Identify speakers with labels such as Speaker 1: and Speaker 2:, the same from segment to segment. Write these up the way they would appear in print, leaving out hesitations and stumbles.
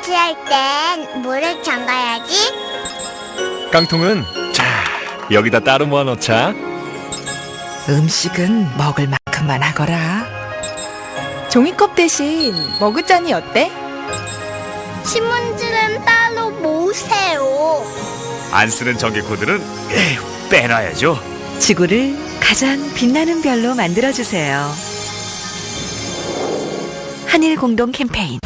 Speaker 1: 설치할 땐 뭐를 잠가야지?
Speaker 2: 깡통은 자 여기다 따로 모아놓자.
Speaker 3: 음식은 먹을 만큼만 하거라.
Speaker 4: 종이컵 대신 머그잔이 어때?
Speaker 1: 신문지는 따로 모으세요.
Speaker 2: 안 쓰는 전기 코드는 빼놔야죠.
Speaker 3: 지구를 가장 빛나는 별로 만들어주세요. 한일 공동 캠페인.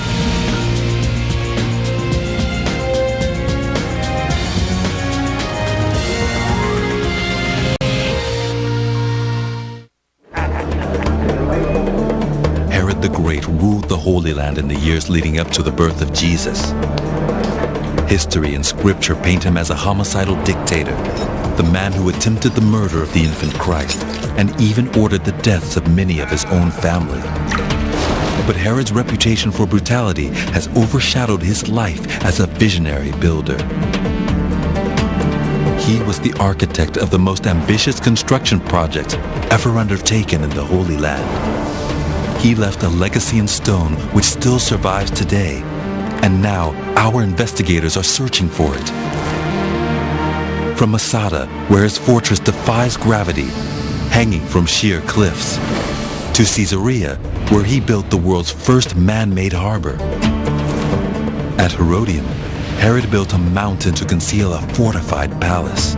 Speaker 5: Herod the Great ruled the Holy Land in the years leading up to the birth of Jesus. History and scripture paint him as a homicidal dictator, the man who attempted the murder of the infant Christ and even ordered the deaths of many of his own family. But Herod's reputation for brutality has overshadowed his life as a visionary builder. He was the architect of the most ambitious construction projects ever undertaken in the Holy Land. He left a legacy in stone which still survives today, and now our investigators are searching for it. From Masada, where his fortress defies gravity, hanging from sheer cliffs, to Caesarea, where he built the world's first man-made harbor. At Herodium, Herod built a mountain to conceal a fortified palace.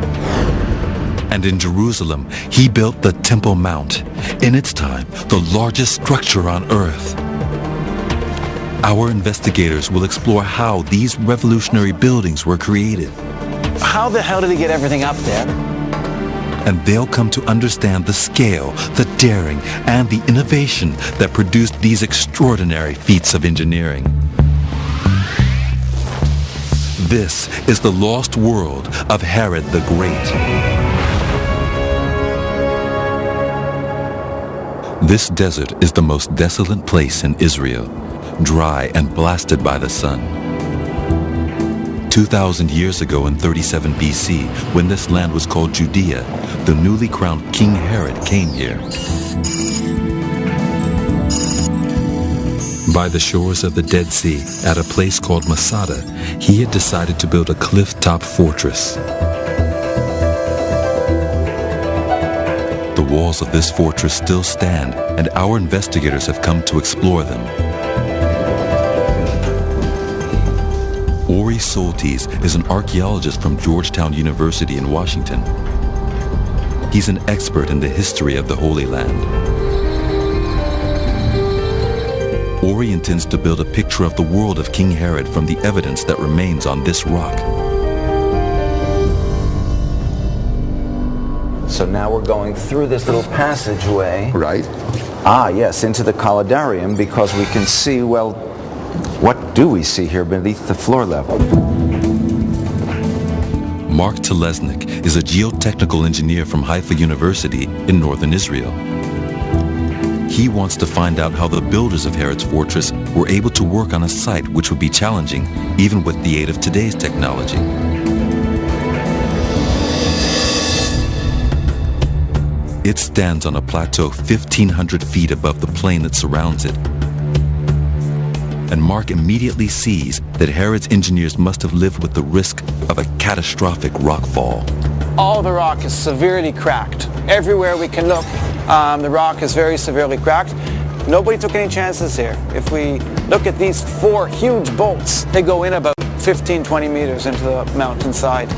Speaker 5: And in Jerusalem, he built the Temple Mount, in its time, the largest structure on earth. Our investigators will explore how these revolutionary buildings were created.
Speaker 6: How the hell did he get everything up there?
Speaker 5: And they'll come to understand the scale, the daring, and the innovation that produced these extraordinary feats of engineering. This is the lost world of Herod the Great. This desert is the most desolate place in Israel, dry and blasted by the sun. 2,000 years ago in 37 BC, when this land was called Judea, the newly crowned King Herod came here. By the shores of the Dead Sea, at a place called Masada, he had decided to build a cliff-top fortress. The walls of this fortress still stand, and our investigators have come to explore them. Ori Soltis is an archaeologist from Georgetown University in Washington. He's an expert in the history of the Holy Land. Ori intends to build a picture of the world of King Herod from the evidence that remains on this rock.
Speaker 6: So now we're going through this little passageway.
Speaker 7: Right.
Speaker 6: Ah, yes, into the Colodarium, because we can see, well, what do we see here beneath the floor level?
Speaker 5: Mark Telesnik is a geotechnical engineer from Haifa University in northern Israel. He wants to find out how the builders of Herod's fortress were able to work on a site which would be challenging even with the aid of today's technology. It stands on a plateau 1,500 feet above the plain that surrounds it. And Mark immediately sees that Herod's engineers must have lived with the risk of a catastrophic rockfall.
Speaker 6: All the rock is severely cracked. Everywhere we can look, the rock is very severely cracked. Nobody took any chances here. If we look at these 4 huge bolts, they go in about 15, 20 meters into the mountainside.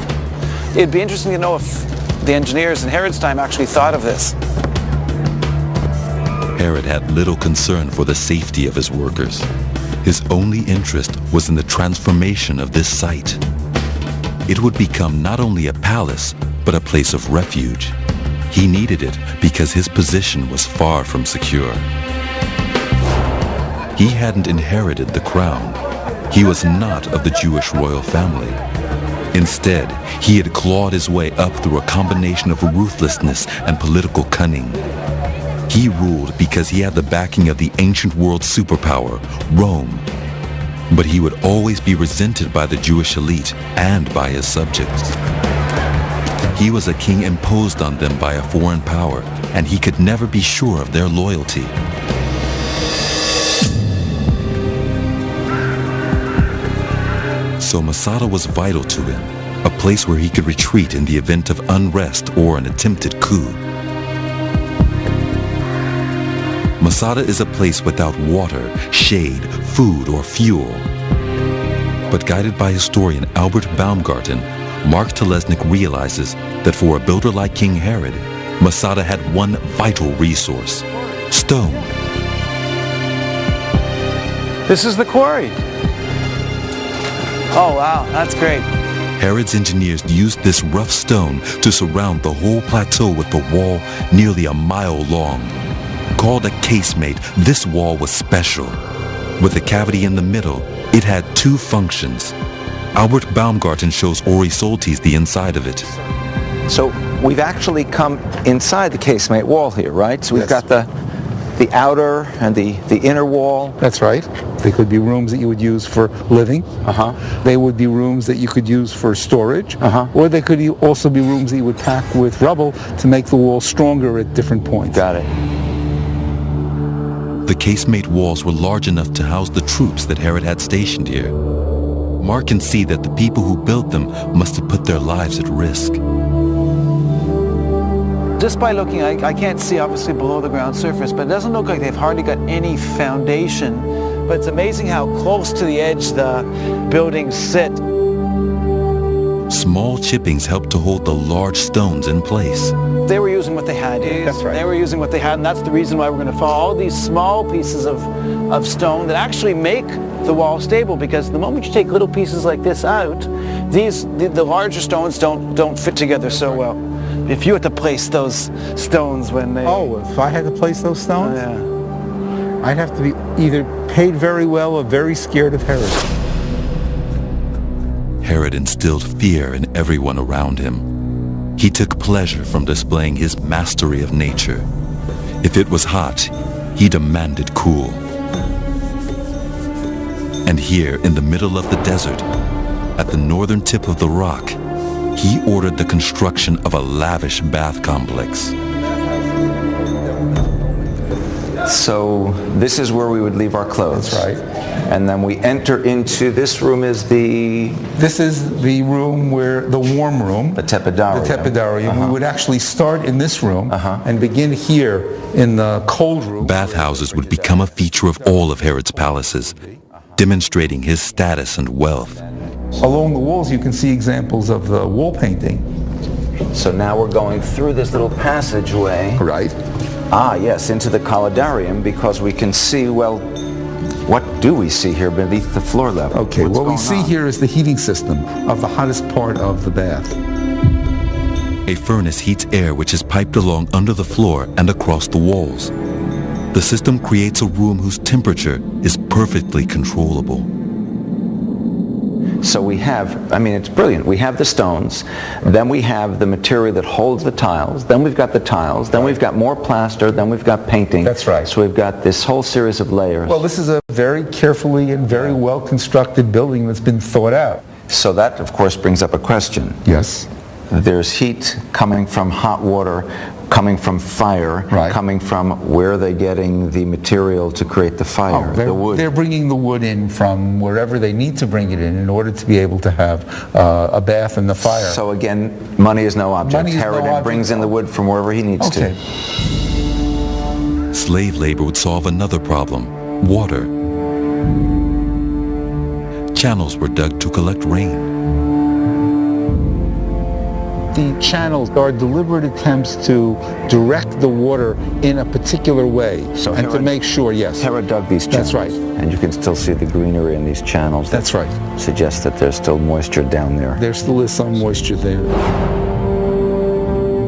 Speaker 6: It'd be interesting to know if the engineers in Herod's time actually thought of this.
Speaker 5: Herod had little concern for the safety of his workers. His only interest was in the transformation of this site. It would become not only a palace, but a place of refuge. He needed it because his position was far from secure. He hadn't inherited the crown. He was not of the Jewish royal family. Instead, he had clawed his way up through a combination of ruthlessness and political cunning. He ruled because he had the backing of the ancient world superpower, Rome. But he would always be resented by the Jewish elite and by his subjects. He was a king imposed on them by a foreign power, and he could never be sure of their loyalty. So Masada was vital to him, a place where he could retreat in the event of unrest or an attempted coup. Masada is a place without water, shade, food, or fuel. But guided by historian Albert Baumgarten, Mark Telesnik realizes that for a builder like King Herod, Masada had one vital resource: stone.
Speaker 6: This is the quarry. Oh, wow, that's great.
Speaker 5: Herod's engineers used this rough stone to surround the whole plateau with a wall nearly a mile long. Called a casemate, this wall was special. With a cavity in the middle, it had two functions. Albert Baumgarten shows Ori Soltis the inside of it.
Speaker 7: So we've actually come inside the casemate wall here, right? So we've got the outer and the inner wall.
Speaker 8: That's right. They could be rooms that you would use for living. They would be rooms that you could use for storage. Or they could also be rooms that you would pack with rubble to make the wall stronger at different points.
Speaker 7: Got it.
Speaker 5: The casemate walls were large enough to house the troops that Herod had stationed here. Mark can see that the people who built them must have put their lives at risk.
Speaker 6: Just by looking, I can't see obviously below the ground surface, but it doesn't look like they've hardly got any foundation. But it's amazing how close to the edge the buildings sit.
Speaker 5: Small chippings helped to hold the large stones in place.
Speaker 6: They were using what they had.
Speaker 8: That's right.
Speaker 6: They were using what they had, and that's the reason why we're going to follow all these small pieces of stone that actually make the wall stable, because the moment you take little pieces like this out, the larger stones don't fit together so well. If you had to place those stones when they...
Speaker 8: Oh, if I had to place those stones?
Speaker 6: Yeah.
Speaker 8: I'd have to be either paid very well or very scared of Herod.
Speaker 5: Herod instilled fear in everyone around him. He took pleasure from displaying his mastery of nature. If it was hot, he demanded cool. And here, in the middle of the desert, at the northern tip of the rock, he ordered the construction of a lavish bath complex.
Speaker 7: So this is where we would leave our clothes.
Speaker 8: That's right.
Speaker 7: And then we enter into, this room is
Speaker 8: This is the room where, the warm room.
Speaker 7: the tepidarium.
Speaker 8: The tepidarium. We would actually start in this room and begin here in the cold room.
Speaker 5: Bathhouses would become a feature of all of Herod's palaces, demonstrating his status and wealth.
Speaker 8: Along the walls you can see examples of the wall painting.
Speaker 7: So now we're going through this little passageway.
Speaker 8: Right.
Speaker 7: Ah, yes, into the colidarium, because we can see, well, what do we see here beneath the floor level?
Speaker 8: Okay,
Speaker 7: What's
Speaker 8: what we
Speaker 7: going
Speaker 8: see
Speaker 7: on?
Speaker 8: here is the heating system of the hottest part of the bath.
Speaker 5: A furnace heats air which is piped along under the floor and across the walls. The system creates a room whose temperature is perfectly controllable.
Speaker 7: So we have, I mean, it's brilliant. We have the stones, then we have the material that holds the tiles, then we've got the tiles, then we've got more plaster, then we've got painting.
Speaker 8: That's right.
Speaker 7: So we've got this whole series of layers.
Speaker 8: Well, this is a very carefully and very well constructed building that's been thought out.
Speaker 7: So that, of course, brings up a question.
Speaker 8: Yes.
Speaker 7: There's heat coming from hot water, coming from fire,
Speaker 8: Right.
Speaker 7: coming from where are they getting the material to create the fire, the wood.
Speaker 8: They're bringing the wood in from wherever they need to bring it in order to be able to have a bath and the fire.
Speaker 7: So again, money is no object.
Speaker 8: Money is no
Speaker 7: Herod
Speaker 8: object.
Speaker 7: brings in the wood from wherever he needs
Speaker 8: Okay.
Speaker 7: to.
Speaker 5: Slave labor would solve another problem: water. Channels were dug to collect rain.
Speaker 8: The channels are deliberate attempts to direct the water in a particular way
Speaker 7: So
Speaker 8: and to
Speaker 7: Herod-
Speaker 8: make sure, yes.
Speaker 7: Herod dug these channels.
Speaker 8: That's right.
Speaker 7: And you can still see the greenery in these channels.
Speaker 8: That's right.
Speaker 7: Suggests that there's still moisture down there.
Speaker 8: There still is some moisture there.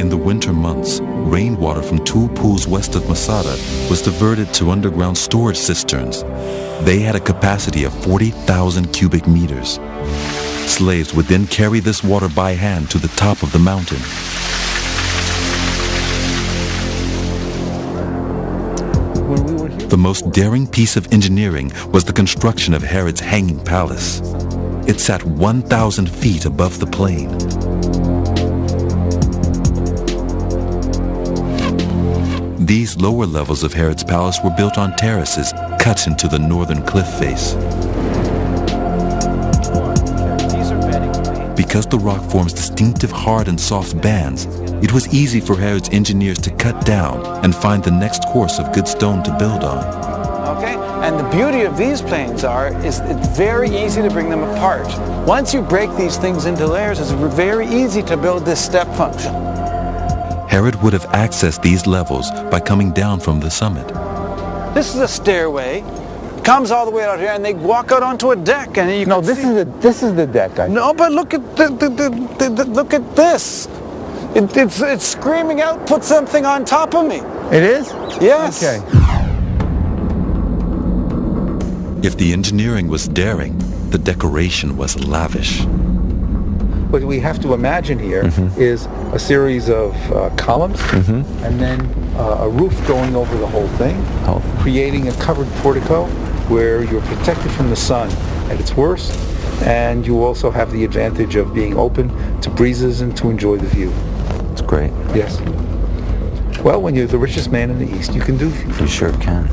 Speaker 5: In the winter months, rainwater from two pools west of Masada was diverted to underground storage cisterns. They had a capacity of 40,000 cubic meters. Slaves would then carry this water by hand to the top of the mountain.
Speaker 8: When we were here,
Speaker 5: The most daring piece of engineering was the construction of Herod's hanging palace. It sat 1,000 feet above the plain. These lower levels of Herod's palace were built on terraces cut into the northern cliff face. Because the rock forms distinctive hard and soft bands, it was easy for Herod's engineers to cut down and find the next course of good stone to build on.
Speaker 6: Okay, and the beauty of these planes is it's very easy to bring them apart. Once you break these things into layers, it's very easy to build this step function.
Speaker 5: Herod would have accessed these levels by coming down from the summit.
Speaker 6: This is a stairway, comes all the way out here, and they walk out onto a deck, and you can see.
Speaker 8: This is the deck.
Speaker 6: No, but look at look at this. It's screaming out, put something on top of me.
Speaker 8: It is?
Speaker 6: Yes.
Speaker 8: Okay.
Speaker 5: If the engineering was daring, the decoration was lavish.
Speaker 8: What we have to imagine here is a series of columns and then a roof going over the whole thing, creating a covered portico where you're protected from the sun at its worst, and you also have the advantage of being open to breezes and to enjoy the view.
Speaker 7: It's great.
Speaker 8: Yes. Well, when you're the richest man in the East, you can do.
Speaker 7: You sure can.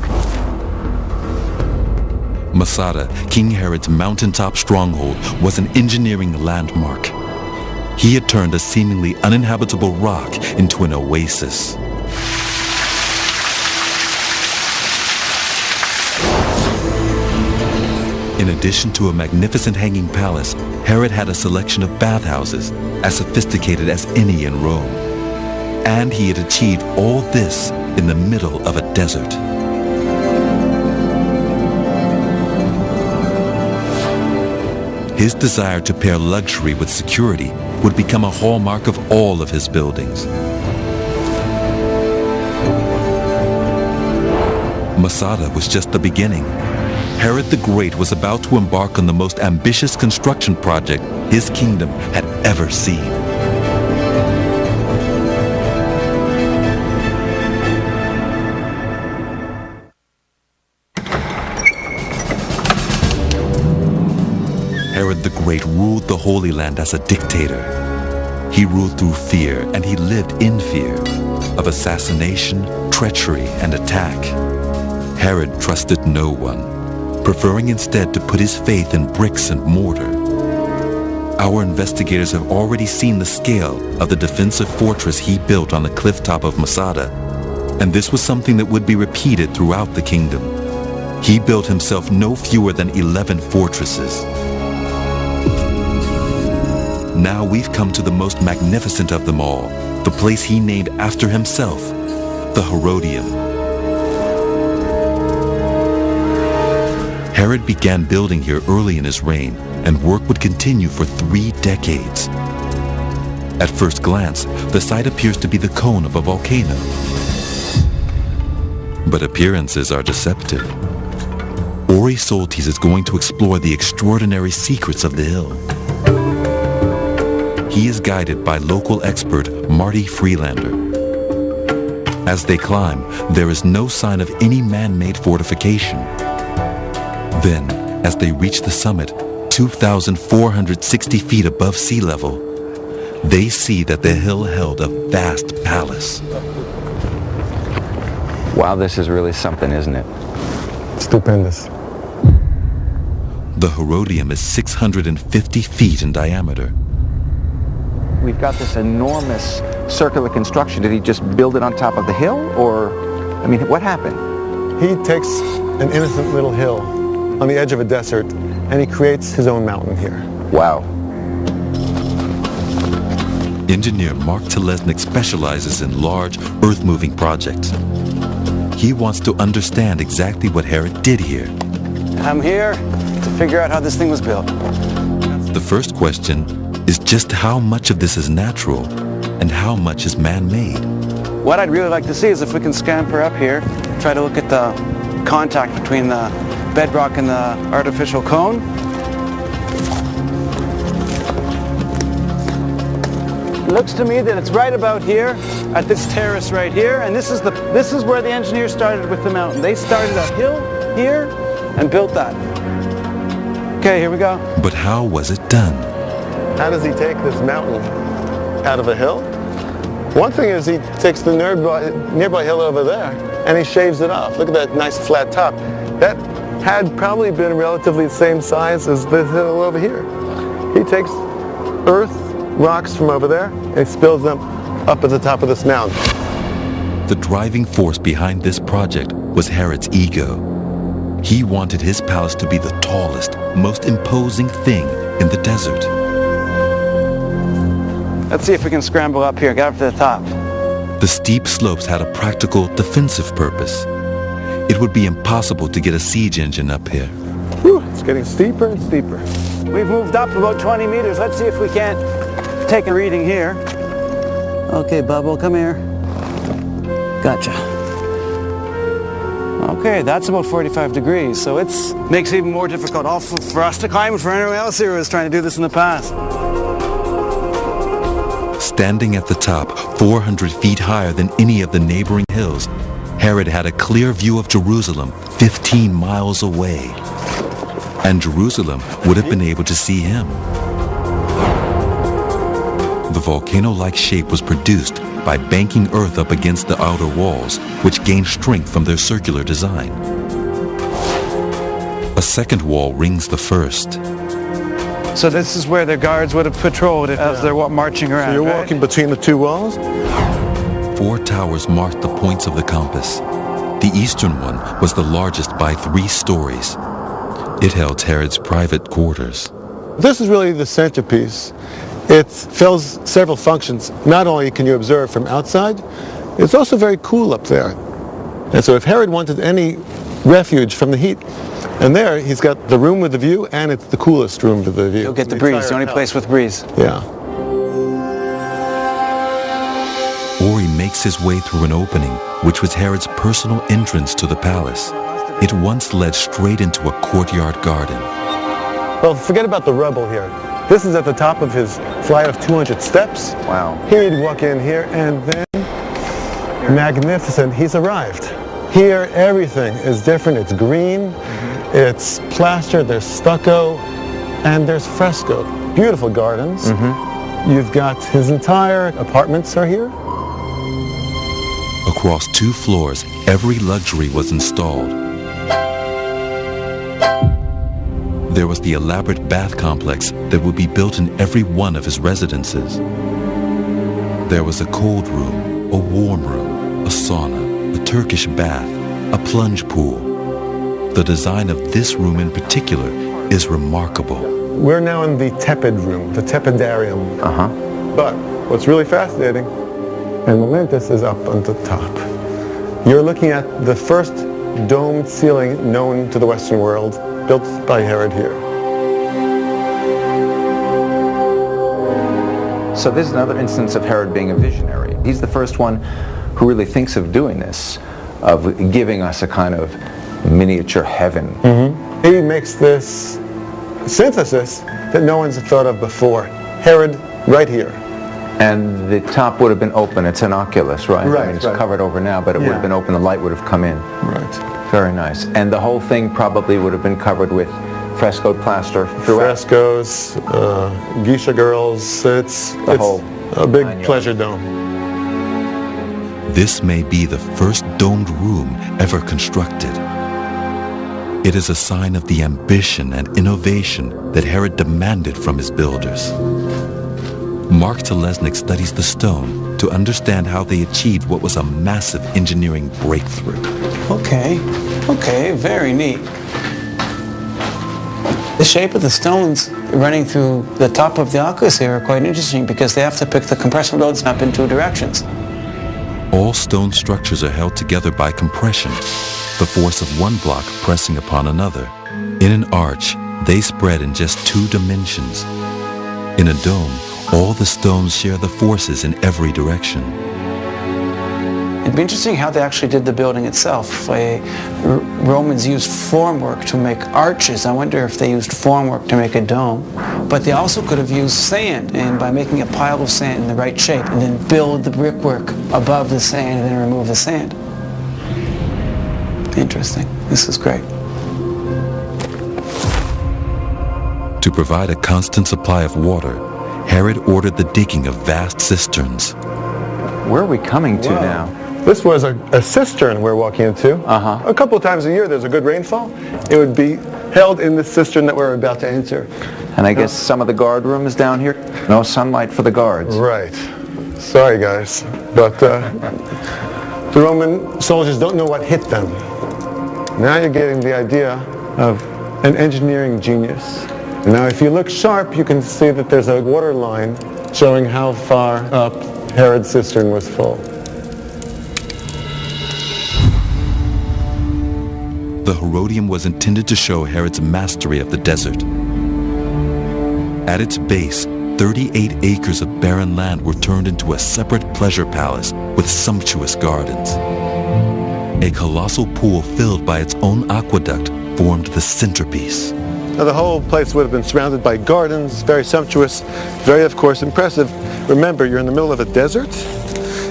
Speaker 5: Masada, King Herod's mountaintop stronghold, was an engineering landmark. He had turned a seemingly uninhabitable rock into an oasis. In addition to a magnificent hanging palace, Herod had a selection of bathhouses as sophisticated as any in Rome. And he had achieved all this in the middle of a desert. His desire to pair luxury with security would become a hallmark of all of his buildings. Masada was just the beginning. Herod the Great was about to embark on the most ambitious construction project his kingdom had ever seen. Herod the Great ruled the Holy Land as a dictator. He ruled through fear, and he lived in fear of assassination, treachery, and attack. Herod trusted no one, preferring instead to put his faith in bricks and mortar. Our investigators have already seen the scale of the defensive fortress he built on the clifftop of Masada, and this was something that would be repeated throughout the kingdom. He built himself no fewer than 11 fortresses. Now we've come to the most magnificent of them all, the place he named after himself, the Herodium. Herod began building here early in his reign, and work would continue for 3 decades. At first glance, the site appears to be the cone of a volcano. But appearances are deceptive. Ori Soltis is going to explore the extraordinary secrets of the hill. He is guided by local expert Marty Freelander. As they climb, there is no sign of any man-made fortification. Then, as they reach the summit, 2,460 feet above sea level, they see that the hill held a vast palace.
Speaker 7: Wow, this is really something, isn't it?
Speaker 9: Stupendous.
Speaker 5: The Herodium is 650 feet in diameter.
Speaker 7: We've got this enormous circular construction. Did he just build it on top of the hill? Or, I mean, what happened?
Speaker 9: He takes an innocent little hill on the edge of a desert, and he creates his own mountain here.
Speaker 7: Wow.
Speaker 5: Engineer Mark Telesnik specializes in large, earth-moving projects. He wants to understand exactly what Herod did here.
Speaker 6: I'm here to figure out how this thing was built.
Speaker 5: The first question is just how much of this is natural and how much is man-made.
Speaker 6: What I'd really like to see is if we can scamper up here, try to look at the contact between the bedrock and the artificial cone. It looks to me that it's right about here, at this terrace right here, and this is where the engineers started with the mountain. They started uphill here and built that. Okay, here we go.
Speaker 5: But how was it done?
Speaker 9: How does he take this mountain out of a hill? One thing is he takes the nearby hill over there and he shaves it off. Look at that nice flat top. That had probably been relatively the same size as the hill over here. He takes earth, rocks from over there, and he spills them up at the top of this mountain.
Speaker 5: The driving force behind this project was Herod's ego. He wanted his palace to be the tallest, most imposing thing in the desert.
Speaker 6: Let's see if we can scramble up here, get up to the top.
Speaker 5: The steep slopes had a practical defensive purpose. It would be impossible to get a siege engine up here.
Speaker 9: Whew, it's getting steeper and steeper.
Speaker 6: We've moved up about 20 meters. Let's see if we can't take a reading here. Okay, Bubble, come here. Gotcha. Okay, that's about 45 degrees, so it makes it even more difficult for us to climb and for anyone else here who was trying to do this in the past.
Speaker 5: Standing at the top, 400 feet higher than any of the neighboring hills, Herod had a clear view of Jerusalem 15 miles away. And Jerusalem would have been able to see him. The volcano-like shape was produced by banking earth up against the outer walls, which gained strength from their circular design. A second wall rings the first.
Speaker 6: So this is where the guards would have patrolled as they're marching around.
Speaker 9: So you're
Speaker 6: right?
Speaker 9: walking between the two walls?
Speaker 5: 4 towers marked the points of the compass. The eastern one was the largest by 3 stories. It held Herod's private quarters.
Speaker 9: This is really the centerpiece. It fills several functions. Not only can you observe from outside, it's also very cool up there. And so if Herod wanted any refuge from the heat, and there he's got the room with the view, and it's the coolest room with the view.
Speaker 6: You'll get the breeze, the only place with breeze.
Speaker 9: Yeah.
Speaker 5: Or he makes his way through an opening, which was Herod's personal entrance to the palace. It once led straight into a courtyard garden.
Speaker 9: Well, forget about the rubble here. This is at the top of his flight of 200 steps.
Speaker 7: Wow.
Speaker 9: Here he'd walk in here, and then, magnificent, he's arrived. Here, everything is different. It's green, it's plaster, there's stucco, and there's fresco. Beautiful gardens. You've got his entire apartments are here.
Speaker 5: Across 2 floors, every luxury was installed. There was the elaborate bath complex that would be built in every one of his residences. There was a cold room, a warm room, a sauna, a Turkish bath, a plunge pool. The design of this room in particular is remarkable.
Speaker 9: We're now in the tepid room, the tepidarium. But what's really fascinating and momentous is up on the top. You're looking at the first domed ceiling known to the Western world, built by Herod here.
Speaker 7: So this is another instance of Herod being a visionary. He's the first one who really thinks of doing this, of giving us a kind of miniature heaven.
Speaker 9: He makes this synthesis that no one's thought of before. Herod, right here.
Speaker 7: And the top would have been open. It's an oculus, right?
Speaker 9: Right,
Speaker 7: I mean, it's
Speaker 9: right.
Speaker 7: covered over now, but it would have been open. The light would have come in.
Speaker 9: Right.
Speaker 7: Very nice. And the whole thing probably would have been covered with frescoed plaster throughout.
Speaker 9: Frescoes, geisha girls, it's
Speaker 7: whole
Speaker 9: a big
Speaker 7: 9 yards.
Speaker 9: pleasure dome.
Speaker 5: This may be the first domed room ever constructed. It is a sign of the ambition and innovation that Herod demanded from his builders. Mark Telesnik studies the stone to understand how they achieved what was a massive engineering breakthrough.
Speaker 6: Okay, very neat. The shape of the stones running through the top of the oculus here are quite interesting because they have to pick the compression loads up in 2 directions.
Speaker 5: All stone structures are held together by compression, the force of one block pressing upon another. In an arch, they spread in just 2 dimensions. In a dome, all the stones share the forces in every direction.
Speaker 6: It'd be interesting how they actually did the building itself. Romans used formwork to make arches. I wonder if they used formwork to make a dome. But they also could have used sand, and by making a pile of sand in the right shape, and then build the brickwork above the sand and then remove the sand. Interesting. This is great.
Speaker 5: To provide a constant supply of water, Herod ordered the digging of vast cisterns.
Speaker 7: Where are we coming to now?
Speaker 9: This was a cistern we're walking into. A couple of times a year there's a good rainfall. It would be held in the cistern that we're about to enter.
Speaker 7: And I guess some of the guard room is down here? No sunlight for the guards.
Speaker 9: Right. Sorry, guys, but the Roman soldiers don't know what hit them. Now you're getting the idea of an engineering genius. Now, if you look sharp, you can see that there's a water line showing how far up Herod's cistern was full.
Speaker 5: The Herodium was intended to show Herod's mastery of the desert. At its base, 38 acres of barren land were turned into a separate pleasure palace with sumptuous gardens. A colossal pool filled by its own aqueduct formed the centerpiece.
Speaker 9: Now, the whole place would have been surrounded by gardens, very sumptuous, very, of course, impressive. Remember, you're in the middle of a desert,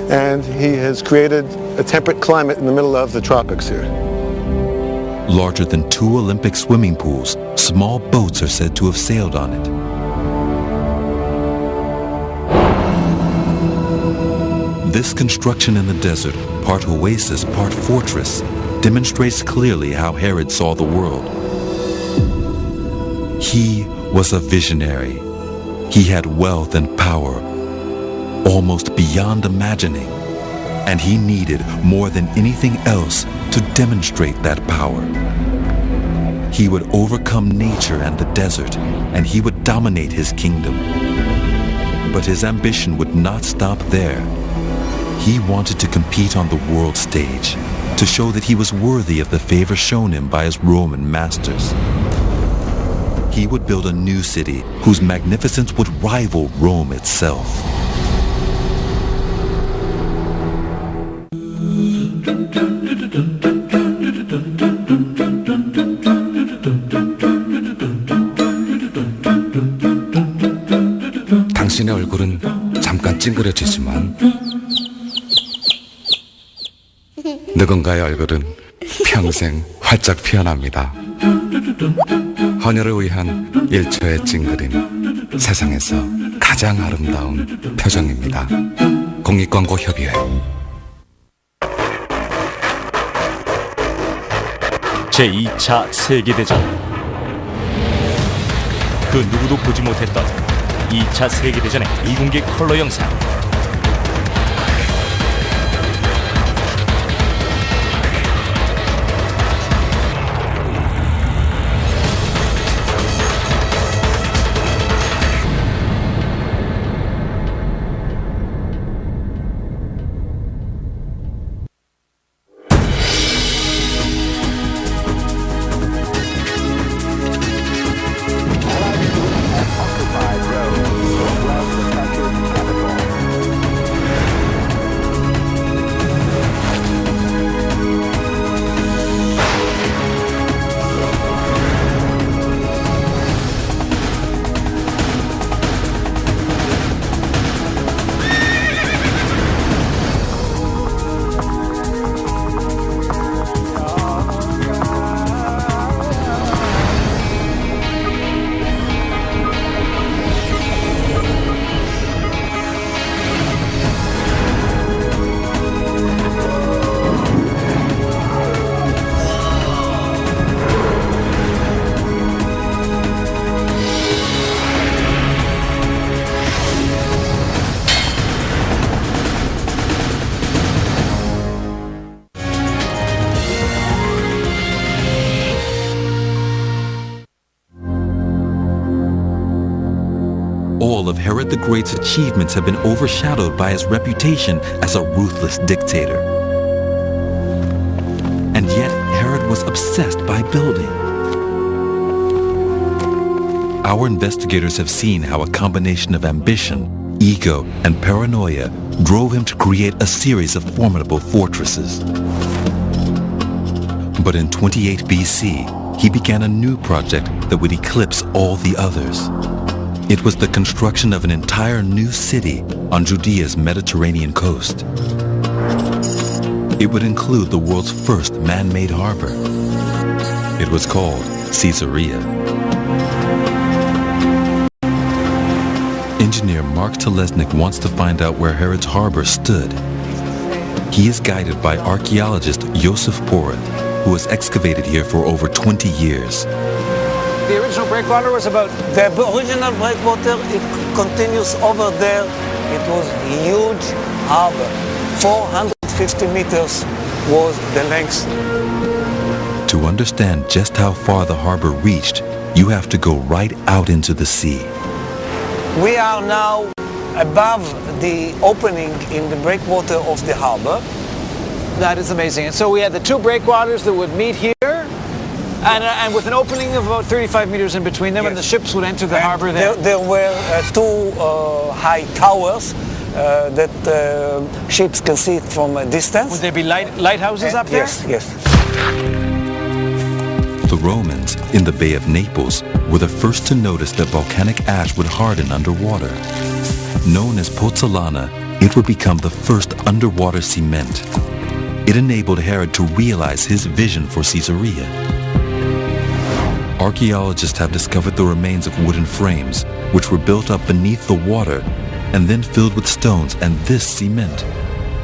Speaker 9: and he has created a temperate climate in the middle of the tropics here.
Speaker 5: Larger than 2 Olympic swimming pools, small boats are said to have sailed on it. This construction in the desert, part oasis, part fortress, demonstrates clearly how Herod saw the world. He was a visionary. He had wealth and power, almost beyond imagining, and he needed more than anything else to demonstrate that power. He would overcome nature and the desert, and he would dominate his kingdom. But his ambition would not stop there. He wanted to compete on the world stage, to show that he was worthy of the favor shown him by his Roman masters. He would build a new city whose magnificence would rival Rome itself.
Speaker 10: 당신의 얼굴은 잠깐 찡그려지지만 누군가의 얼굴은 평생 활짝 피어납니다. 헌혈을 위한 1초의 찡그림, 세상에서 가장 아름다운 표정입니다. 공익광고협의회.
Speaker 2: 제2차 세계대전. 그 누구도 보지 못했던 2차 세계대전의 이공계 컬러 영상.
Speaker 5: All of Herod the Great's achievements have been overshadowed by his reputation as a ruthless dictator. And yet, Herod was obsessed by building. Our investigators have seen how a combination of ambition, ego, and paranoia drove him to create a series of formidable fortresses. But in 28 BC, he began a new project that would eclipse all the others. It was the construction of an entire new city on Judea's Mediterranean coast. It would include the world's first man-made harbor. It was called Caesarea. Engineer Mark Telesnik wants to find out where Herod's harbor stood. He is guided by archaeologist Josef Porath, who has excavated here for over 20 years.
Speaker 6: the original breakwater was about?
Speaker 11: The original breakwater, it continues over there. It was a huge harbor. 450 meters was the length.
Speaker 5: To understand just how far the harbor reached, you have to go right out into the sea.
Speaker 11: We are now above the opening in the breakwater of the harbor.
Speaker 6: That is amazing. And so we had the two breakwaters that would meet here, and with an opening of about 35 meters in between them,
Speaker 11: Yes.
Speaker 6: and the ships would enter the harbor there.
Speaker 11: There were two high towers that ships can see it from a distance.
Speaker 6: Would there be lighthouses up there?
Speaker 11: Yes, yes.
Speaker 5: The Romans, in the Bay of Naples, were the first to notice that volcanic ash would harden underwater. Known as pozzolana, it would become the first underwater cement. It enabled Herod to realize his vision for Caesarea. Archaeologists have discovered the remains of wooden frames, which were built up beneath the water and then filled with stones and this cement.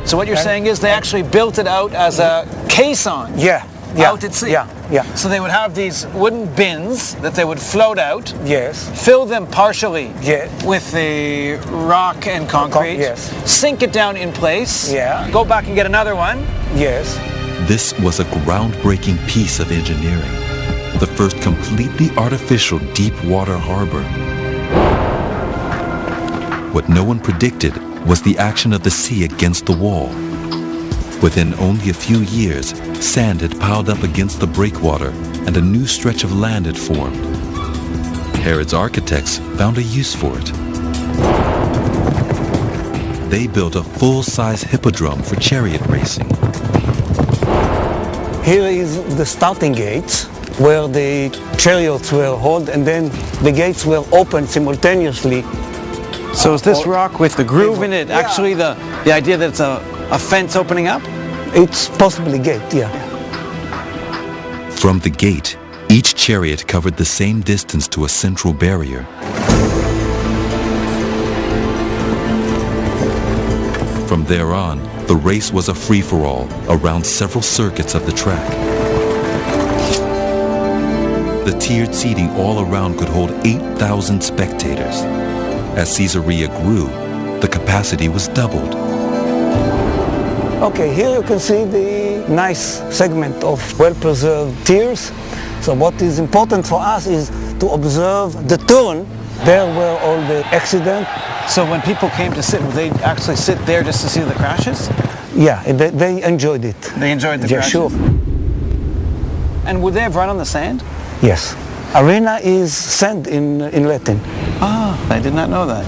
Speaker 6: So what you're saying is they actually built it out as a caisson.
Speaker 11: Yeah.
Speaker 6: Out at sea.
Speaker 11: Yeah, yeah.
Speaker 6: So they would have these wooden bins that they would float out.
Speaker 11: Yes.
Speaker 6: Fill them partially
Speaker 11: Yeah.
Speaker 6: with the rock and concrete.
Speaker 11: Yes.
Speaker 6: Sink it down in place.
Speaker 11: Yeah.
Speaker 6: Go back and get another one.
Speaker 11: Yes.
Speaker 5: This was a groundbreaking piece of engineering, the first completely artificial deep water harbor. What no one predicted was the action of the sea against the wall. Within only a few years, sand had piled up against the breakwater and a new stretch of land had formed. Herod's architects found a use for it. They built a full-size hippodrome for chariot racing.
Speaker 11: Here is the starting gates where the chariots were hauled, and then the gates were opened simultaneously.
Speaker 6: So is this rock with the groove in it actually the idea that it's a fence opening up?
Speaker 11: It's possibly gate, yeah.
Speaker 5: From the gate, each chariot covered the same distance to a central barrier. From there on, the race was a free-for-all around several circuits of the track. The tiered seating all around could hold 8,000 spectators. As Caesarea grew, the capacity was doubled.
Speaker 11: Okay, here you can see the nice segment of well-preserved tiers. So what is important for us is to observe the turn. There were all the accidents.
Speaker 6: So when people came to sit, would they actually sit there just to see the crashes?
Speaker 11: Yeah, they enjoyed it.
Speaker 6: They enjoyed the
Speaker 11: Yeah,
Speaker 6: crashes?
Speaker 11: sure.
Speaker 6: And would they have run on the sand?
Speaker 11: Yes. Arena is sand in Latin.
Speaker 6: Ah, I did not know that.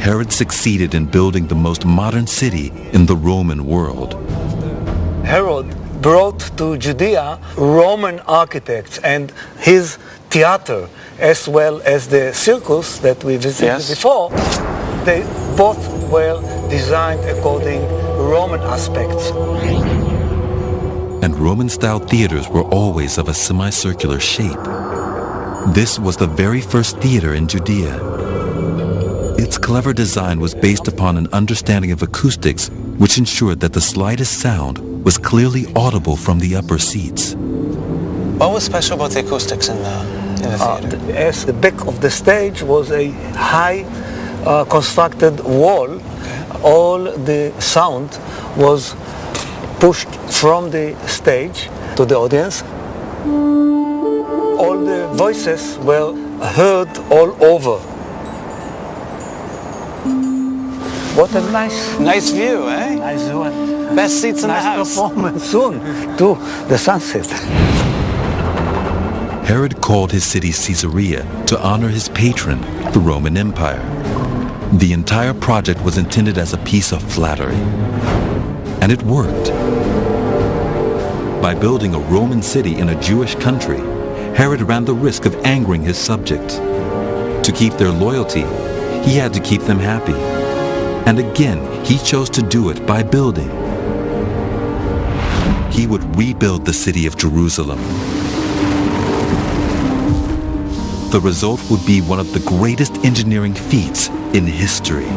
Speaker 5: Herod succeeded in building the most modern city in the Roman world.
Speaker 11: Herod brought to Judea Roman architects, and his theater, as well as the circus that we visited before, they both were designed according Roman aspects.
Speaker 5: And Roman-style theaters were always of a semicircular shape. This was the very first theater in Judea. Its clever design was based upon an understanding of acoustics, which ensured that the slightest sound was clearly audible from the upper seats.
Speaker 6: What was special about the acoustics in the theater?
Speaker 11: As the back of the stage was a high constructed wall, all the sound was pushed from the stage to the audience. All the voices were heard all over. What a
Speaker 6: nice view, eh?
Speaker 11: Nice view.
Speaker 6: Best seats in the
Speaker 11: Nice
Speaker 6: house.
Speaker 11: performance soon to the sunset.
Speaker 5: Herod called his city Caesarea to honor his patron, the Roman Empire. The entire project was intended as a piece of flattery. And it worked. By building a Roman city in a Jewish country, Herod ran the risk of angering his subjects. To keep their loyalty, he had to keep them happy. And again, he chose to do it by building. He would rebuild the city of Jerusalem. The result would be one of the greatest engineering feats in history.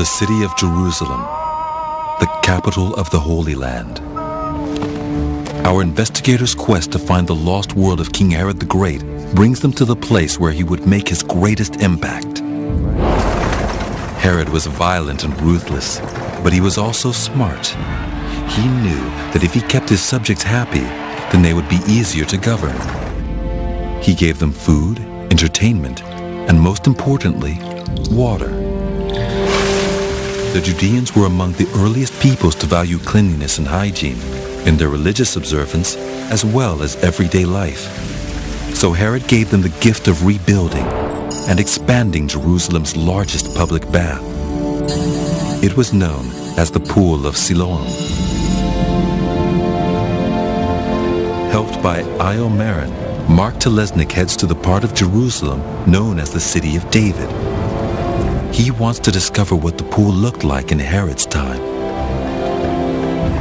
Speaker 5: the city of Jerusalem, the capital of the Holy Land. Our investigators' quest to find the lost world of King Herod the Great brings them to the place where he would make his greatest impact. Herod was violent and ruthless, but he was also smart. He knew that if he kept his subjects happy, then they would be easier to govern. He gave them food, entertainment, and most importantly, water. The Judeans were among the earliest peoples to value cleanliness and hygiene in their religious observance as well as everyday life. So Herod gave them the gift of rebuilding and expanding Jerusalem's largest public bath. It was known as the Pool of Siloam. Helped by ilovemath, Mark Telesnik heads to the part of Jerusalem known as the City of David. He wants to discover what the pool looked like in Herod's time.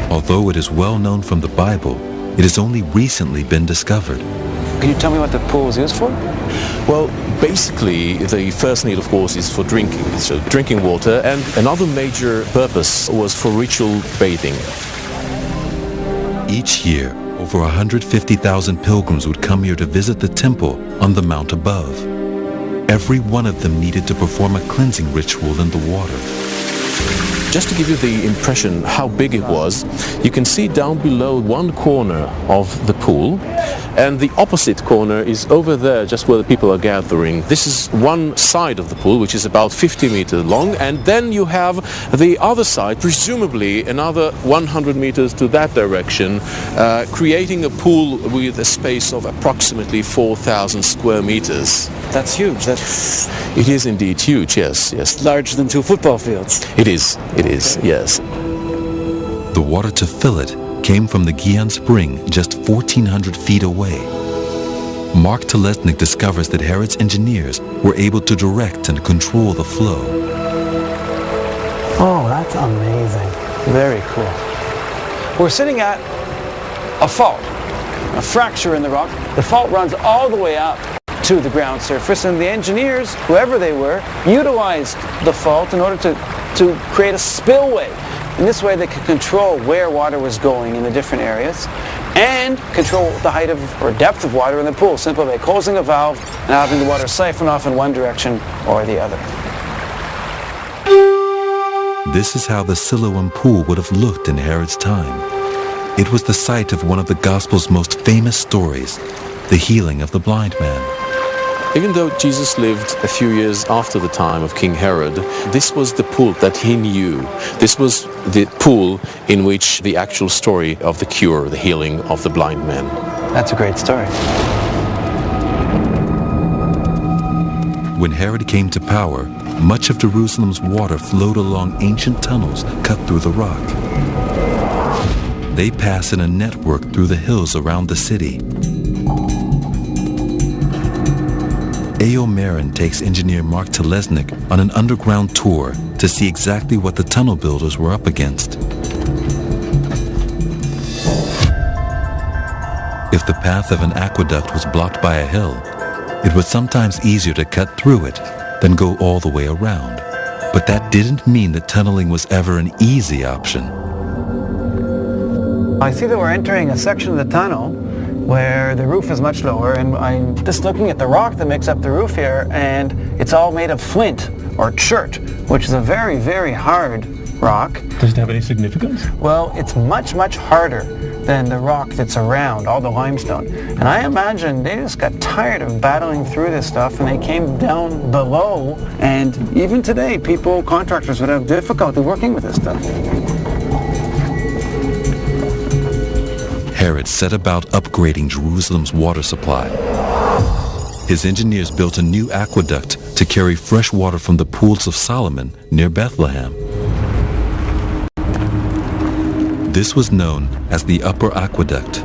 Speaker 5: Although it is well known from the Bible, it has only recently been discovered.
Speaker 6: Can you tell me what the pool is used for?
Speaker 12: Well, basically, the first need, of course, is for drinking, so drinking water, and another major purpose was for ritual bathing.
Speaker 5: Each year, over 150,000 pilgrims would come here to visit the temple on the mount above. Every one of them needed to perform a cleansing ritual in the water.
Speaker 12: Just to give you the impression how big it was, you can see down below one corner of the pool, and the opposite corner is over there, just where the people are gathering. This is one side of the pool, which is about 50 meters long, and then you have the other side, presumably another 100 meters to that direction, creating a pool with a space of approximately 4,000 square meters.
Speaker 6: That's huge.
Speaker 12: It is indeed huge, yes.
Speaker 6: Larger than 2 football fields.
Speaker 12: It is, yes.
Speaker 5: The water to fill it came from the Gihon Spring just 1,400 feet away. Mark Telesnik discovers that Herod's engineers were able to direct and control the flow.
Speaker 6: Oh, that's amazing. Very cool. We're sitting at a fault, a fracture in the rock. The fault runs all the way up to the ground surface, and the engineers, whoever they were, utilized the fault in order to create a spillway. In this way, they could control where water was going in the different areas and control the height of or depth of water in the pool simply by closing a valve and having the water siphon off in one direction or the other.
Speaker 5: This is how the Siloam pool would have looked in Herod's time. It was the site of one of the Gospel's most famous stories, the healing of the blind man.
Speaker 12: Even though Jesus lived a few years after the time of King Herod, this was the pool that he knew. This was the pool in which the actual story of the cure, the healing of the blind man.
Speaker 6: That's a great story.
Speaker 5: When Herod came to power, much of Jerusalem's water flowed along ancient tunnels cut through the rock. They pass in a network through the hills around the city. ilovemath takes engineer Mark Telesnik on an underground tour to see exactly what the tunnel builders were up against. If the path of an aqueduct was blocked by a hill, it was sometimes easier to cut through it than go all the way around. But that didn't mean that tunneling was ever an easy option.
Speaker 6: I see that we're entering a section of the tunnel where the roof is much lower, and I'm just looking at the rock that makes up the roof here, and it's all made of flint or chert, which is a very, very hard rock.
Speaker 2: Does it have any significance?
Speaker 6: Well, it's much, much harder than the rock that's around, all the limestone. And I imagine they just got tired of battling through this stuff, and they came down below, and even today, contractors would have difficulty working with this stuff.
Speaker 5: Herod set about upgrading Jerusalem's water supply. His engineers built a new aqueduct to carry fresh water from the pools of Solomon near Bethlehem. This was known as the Upper Aqueduct.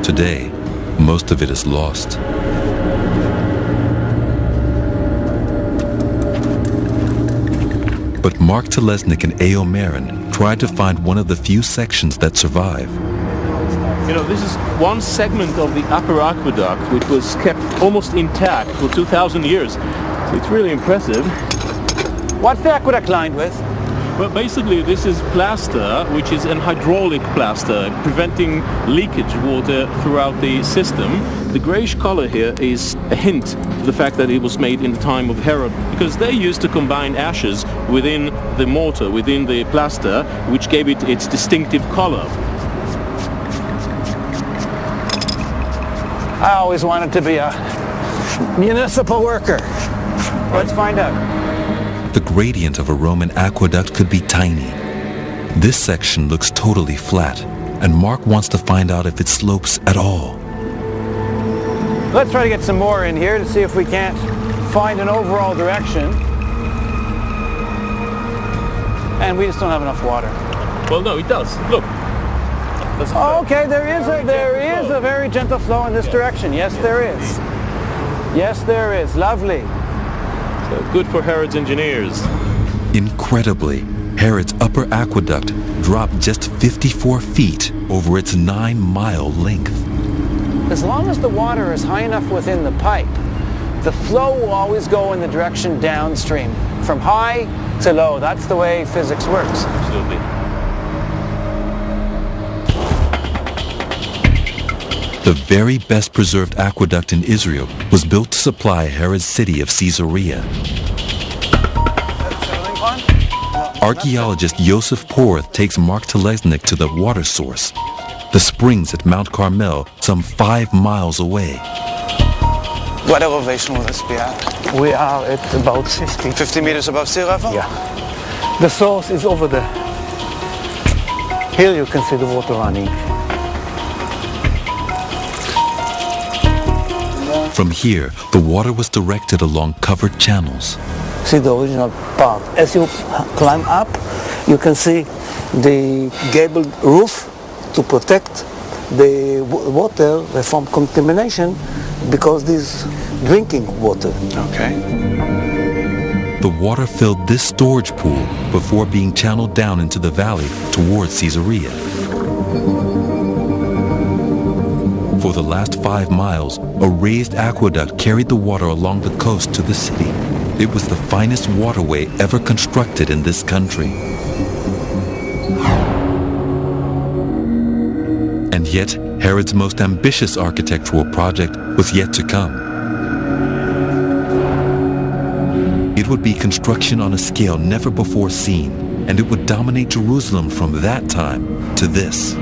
Speaker 5: Today, most of it is lost. But Mark Telesnik and ilovemath tried to find one of the few sections that survive.
Speaker 12: You know, this is one segment of the Upper Aqueduct which was kept almost intact for 2,000 years. So it's really impressive.
Speaker 6: What's the aqueduct lined with?
Speaker 12: Well, basically, this is plaster, which is an hydraulic plaster, preventing leakage water throughout the system. The greyish color here is a hint to the fact that it was made in the time of Herod, because they used to combine ashes within the mortar, within the plaster, which gave it its distinctive color.
Speaker 6: I always wanted to be a municipal worker. Let's find out.
Speaker 5: The gradient of a Roman aqueduct could be tiny. This section looks totally flat, and Mark wants to find out if it slopes at all.
Speaker 6: Let's try to get some more in here to see if we can't find an overall direction. And we just don't have enough water.
Speaker 12: Well, no, it does. Look.
Speaker 6: Oh, okay, there is a very gentle flow in this direction. Yes, there is. Yes, there is. Lovely.
Speaker 12: So good for Herod's engineers.
Speaker 5: Incredibly, Herod's upper aqueduct dropped just 54 feet over its 9-mile length.
Speaker 6: As long as the water is high enough within the pipe, the flow will always go in the direction downstream, from high to low. That's the way physics works.
Speaker 12: Absolutely.
Speaker 5: The very best preserved aqueduct in Israel was built to supply Herod's city of Caesarea. Archaeologist Yosef Porth takes Mark Telesnik to the water source, the springs at Mount Carmel, some 5 miles away.
Speaker 6: What elevation will this be at?
Speaker 11: We are at about
Speaker 6: 50 meters above sea level?
Speaker 11: Yeah. The source is over there. Here you can see the water running.
Speaker 5: From here, the water was directed along covered channels.
Speaker 11: See the original part. As you climb up, you can see the gabled roof to protect the water from contamination, because this drinking water.
Speaker 6: Okay.
Speaker 5: The water filled this storage pool before being channeled down into the valley towards Caesarea. For the last 5 miles, a raised aqueduct carried the water along the coast to the city. It was the finest waterway ever constructed in this country. And yet, Herod's most ambitious architectural project was yet to come. It would be construction on a scale never before seen, and it would dominate Jerusalem from that time to this.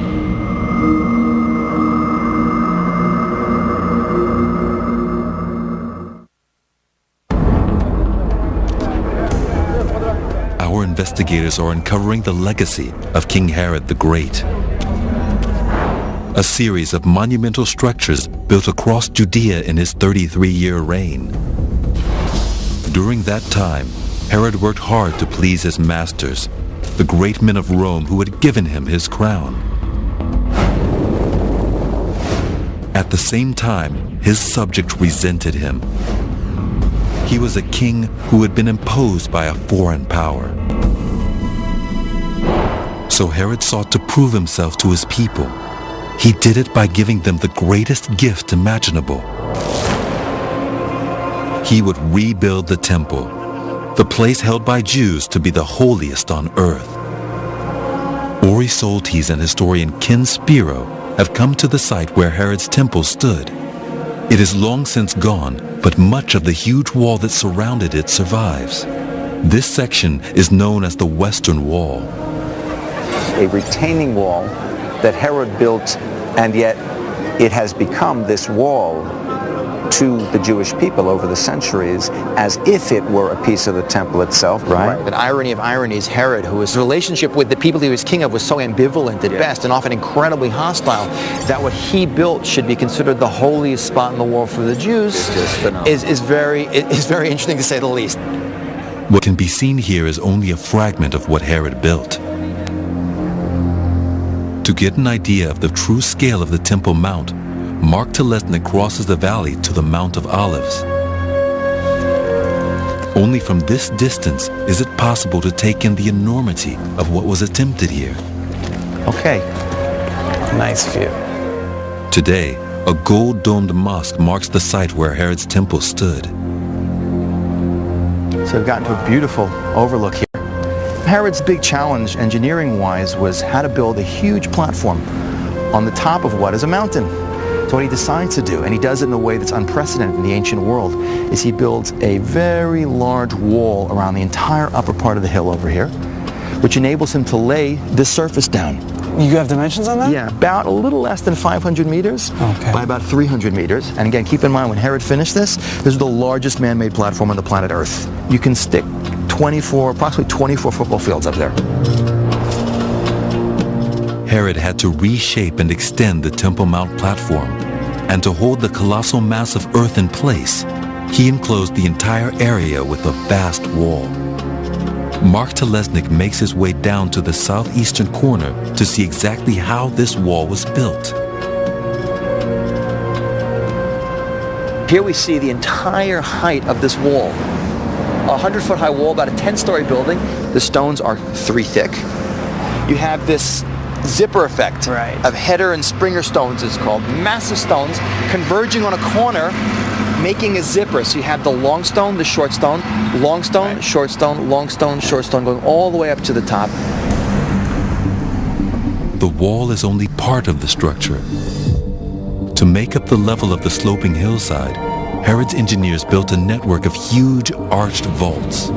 Speaker 5: Our investigators are uncovering the legacy of King Herod the Great. A series of monumental structures built across Judea in his 33-year reign. During that time, Herod worked hard to please his masters, the great men of Rome who had given him his crown. At the same time, his subjects resented him. He was a king who had been imposed by a foreign power. So Herod sought to prove himself to his people. He did it by giving them the greatest gift imaginable. He would rebuild the temple, the place held by Jews to be the holiest on earth. Ori Soltis and historian Ken Spiro have come to the site where Herod's temple stood. It is long since gone, but much of the huge wall that surrounded it survives. This section is known as the Western Wall.
Speaker 7: A retaining wall that Herod built, and yet it has become this wall to the Jewish people over the centuries as if it were a piece of the temple itself, right?
Speaker 13: The irony of ironies, Herod, whose relationship with the people he was king of was so ambivalent at best and often incredibly hostile, that what he built should be considered the holiest spot in the world for the Jews is very interesting, to say the least.
Speaker 5: What can be seen here is only a fragment of what Herod built. To get an idea of the true scale of the Temple Mount, Mark Telesnik crosses the valley to the Mount of Olives. Only from this distance is it possible to take in the enormity of what was attempted here.
Speaker 6: Okay, nice view.
Speaker 5: Today, a gold-domed mosque marks the site where Herod's temple stood.
Speaker 7: So we've gotten to a beautiful overlook here.
Speaker 13: Herod's big challenge, engineering-wise, was how to build a huge platform on the top of what is a mountain. So what he decides to do, and he does it in a way that's unprecedented in the ancient world, is he builds a very large wall around the entire upper part of the hill over here, which enables him to lay this surface down.
Speaker 6: You have dimensions on that?
Speaker 13: Yeah, about a little less than 500 meters by about 300 meters. And again, keep in mind, when Herod finished this is the largest man-made platform on the planet Earth. You can stick approximately 24 football fields up there.
Speaker 5: Herod had to reshape and extend the Temple Mount platform, and to hold the colossal mass of earth in place, he enclosed the entire area with a vast wall. Mark Telesnik makes his way down to the southeastern corner to see exactly how this wall was built.
Speaker 13: Here we see the entire height of this wall. A 100-foot high wall, about a 10-story building. The stones are 3 thick. You have this zipper effect of header and springer stones, it's called. Massive stones converging on a corner, making a zipper. So you have the long stone, the short stone, long stone, short stone, long stone, short stone, going all the way up to the top.
Speaker 5: The wall is only part of the structure. To make up the level of the sloping hillside, Herod's engineers built a network of huge arched vaults.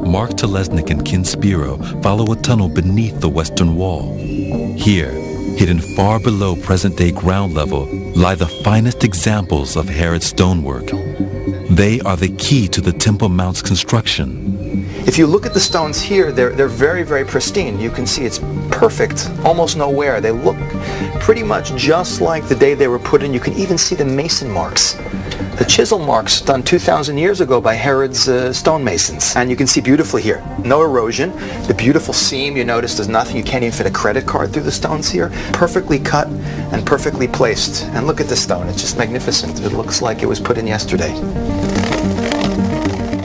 Speaker 5: Mark Telesnik and Ken Spiro follow a tunnel beneath the western wall. Here, hidden far below present-day ground level, lie the finest examples of Herod's stonework. They are the key to the Temple Mount's construction.
Speaker 13: If you look at the stones here, they're very, very pristine. You can see it's perfect, almost no wear. They look pretty much just like the day they were put in. You can even see the mason marks, the chisel marks done 2,000 years ago by Herod's stonemasons. And you can see beautifully here, no erosion. The beautiful seam, you notice there's nothing, you can't even fit a credit card through the stones here. Perfectly cut and perfectly placed. And look at this stone, it's just magnificent. It looks like it was put in yesterday.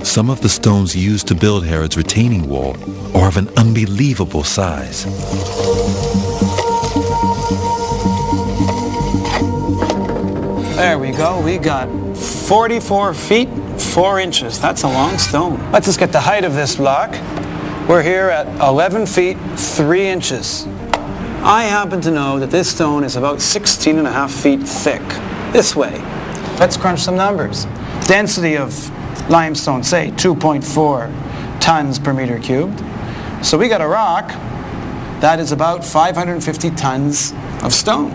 Speaker 5: Some of the stones used to build Herod's retaining wall are of an unbelievable size.
Speaker 6: There we go. We got 44 feet, 4 inches. That's a long stone. Let's just get the height of this block. We're here at 11 feet, 3 inches. I happen to know that this stone is about 16.5 feet thick. This way. Let's crunch some numbers. Density of limestone, say 2.4 tons per meter cubed. So we got a rock that is about 550 tons of stone.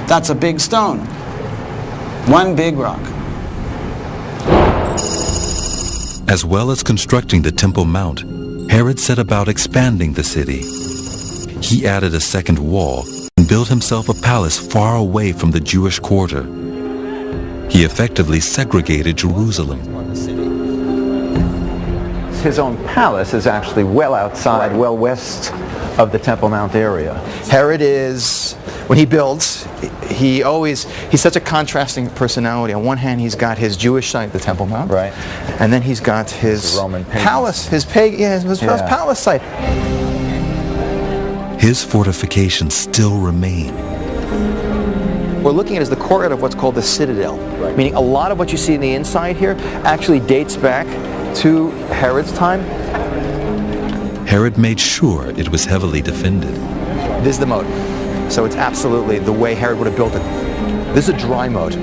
Speaker 6: That's a big stone. One big rock.
Speaker 5: As well as constructing the Temple Mount, Herod set about expanding the city. He added a second wall and built himself a palace far away from the Jewish quarter. He effectively segregated Jerusalem.
Speaker 7: His own palace is actually well outside, well west of the Temple Mount area.
Speaker 13: Herod is, when he builds, he's such a contrasting personality. On one hand, he's got his Jewish site, the Temple Mount,
Speaker 7: right,
Speaker 13: and then he's got his
Speaker 7: Roman
Speaker 13: palace, his palace site.
Speaker 5: His fortifications still remain.
Speaker 13: We're looking at is the courtyard of what's called the citadel, meaning a lot of what you see in the inside here actually dates back to Herod's time.
Speaker 5: Herod made sure it was heavily defended.
Speaker 13: This is the moat. So it's absolutely the way Herod would have built it. This is a dry moat.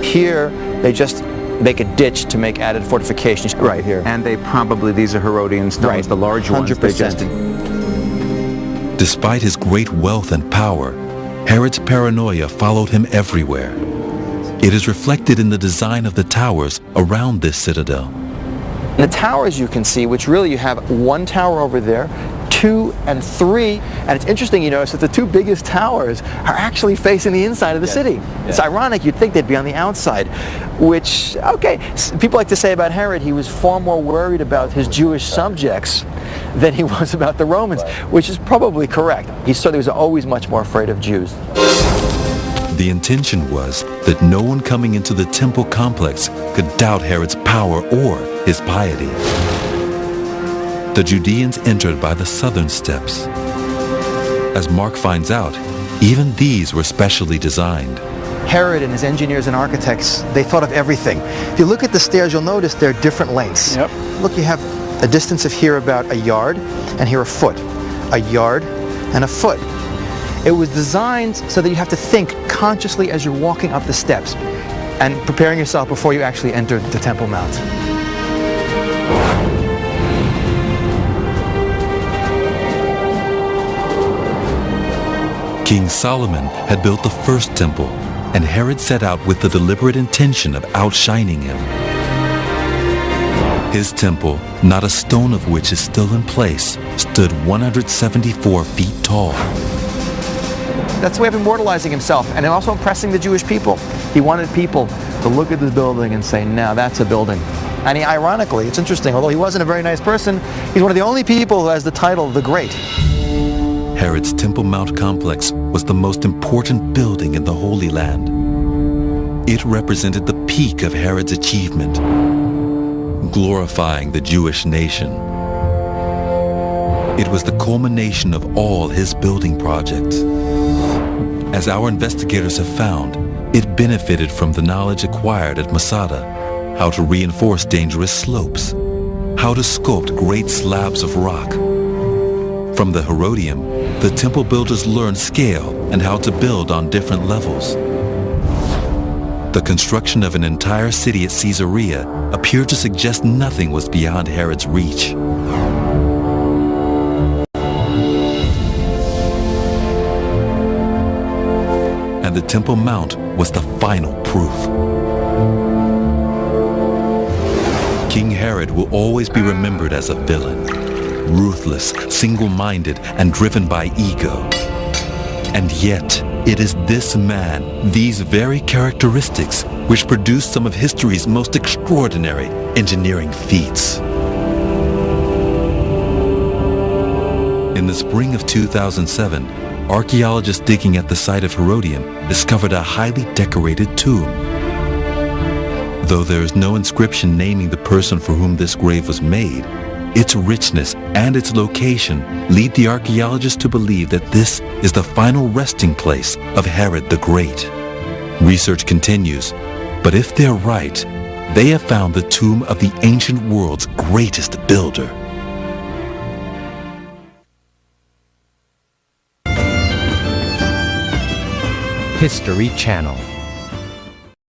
Speaker 13: Here, they just make a ditch to make added fortifications.
Speaker 7: Right here. And they probably, these are Herodian stones, the large ones.
Speaker 13: 100%.
Speaker 5: Despite his great wealth and power, Herod's paranoia followed him everywhere. It is reflected in the design of the towers around this citadel.
Speaker 13: The towers you can see, which really you have one tower over there, 2 and 3, and it's interesting, you notice that the 2 biggest towers are actually facing the inside of the city. It's ironic, you'd think they'd be on the outside, which, okay, people like to say about Herod, he was far more worried about his Jewish subjects than he was about the Romans, which is probably correct. He certainly was always much more afraid of Jews.
Speaker 5: The intention was that no one coming into the temple complex could doubt Herod's power or his piety. The Judeans entered by the southern steps. As Mark finds out, even these were specially designed.
Speaker 13: Herod and his engineers and architects, they thought of everything. If you look at the stairs, you'll notice they're different lengths.
Speaker 6: Yep.
Speaker 13: Look, you have a distance of here about a yard, and here a foot. A yard and a foot. It was designed so that you have to think consciously as you're walking up the steps and preparing yourself before you actually enter the Temple Mount.
Speaker 5: King Solomon had built the first temple, and Herod set out with the deliberate intention of outshining him. His temple, not a stone of which is still in place, stood 174 feet tall.
Speaker 13: That's a way of immortalizing himself and also impressing the Jewish people. He wanted people to look at this building and say, now that's a building. And he, ironically, it's interesting, although he wasn't a very nice person, he's one of the only people who has the title of the Great.
Speaker 5: Herod's Temple Mount complex was the most important building in the Holy Land. It represented the peak of Herod's achievement, glorifying the Jewish nation. It was the culmination of all his building projects. As our investigators have found, it benefited from the knowledge acquired at Masada, how to reinforce dangerous slopes, how to sculpt great slabs of rock. From the Herodium, the temple builders learned scale and how to build on different levels. The construction of an entire city at Caesarea appeared to suggest nothing was beyond Herod's reach. And the Temple Mount was the final proof. King Herod will always be remembered as a villain, ruthless, single-minded, and driven by ego. And yet, it is this man, these very characteristics, which produced some of history's most extraordinary engineering feats. In the spring of 2007, archaeologists digging at the site of Herodium discovered a highly decorated tomb. Though there is no inscription naming the person for whom this grave was made, its richness and its location lead the archaeologists to believe that this is the final resting place of Herod the Great. Research continues, but if they're right, they have found the tomb of the ancient world's greatest builder.
Speaker 14: History Channel.